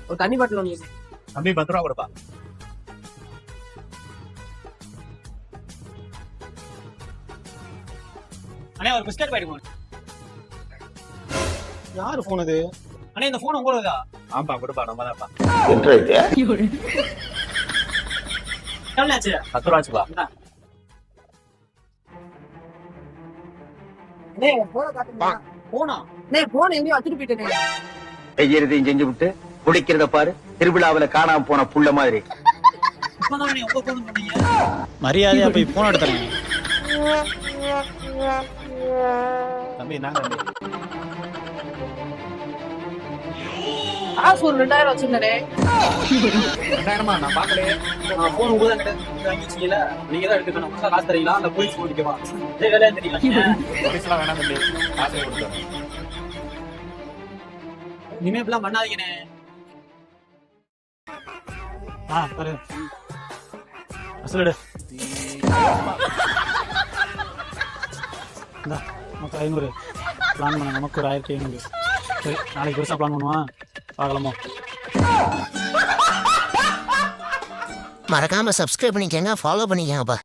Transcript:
ஒரு தண்ணி பாட்டில் ஒன்று தம்பி 10 ரூபா கொடுப்பா. அண்ணே ஒரு பிஸ்கட் பாக்கெட் போடு. யாரு போன் அது? அண்ணே இந்த போன் உங்களுதா? ஆம்பா கொடுப்பா, நம்ம தான்ப்பா. எவ்வளவு ஆச்சு? 10 ரூபா ஆச்சுப்பா. போனா போன் எங்கேயும் வச்சுட்டு போயிட்டேனே. செய்யறதையும் செஞ்சு விட்டு குடிக்கிறத பாரு, திருவிழாவில காணாம போன புள்ள மாதிரி. இப்பதான் உங்க போன் பண்ணீங்க. மரியாதையா போய் போன் எடுத்துறேன். தம்பி நாங்க தம்பி. காசு ஒரு 2000 வச்சிருந்தேனே. 2000மா? நான் பாக்கலையே. போன் உங்கதான் கிட்ட வாங்கி வச்சீங்கல, நீங்க தான் எடுத்துக்கணும். காசு தரீங்களா? அந்த போலீஸ் போட்டுக்கவா? இதே வேலையா தெரியல. போலீஸ்லாம் வேணாம் தம்பி, காசே கொடுத்தோம். இனிமே இப்பெல்லாம் பண்ணாதீங்கண்ணே. பாரு அசலடு மொத்தம் 500 பிளான் பண்ண. நமக்கு ஒரு 1500. சரி, நாளைக்கு பெருசா பிளான் பண்ணுவான், பார்க்கலாமா? மறக்காம சப்ஸ்கிரைப் பண்ணிக்கங்க, ஃபாலோ பண்ணிக்கங்கப்பா.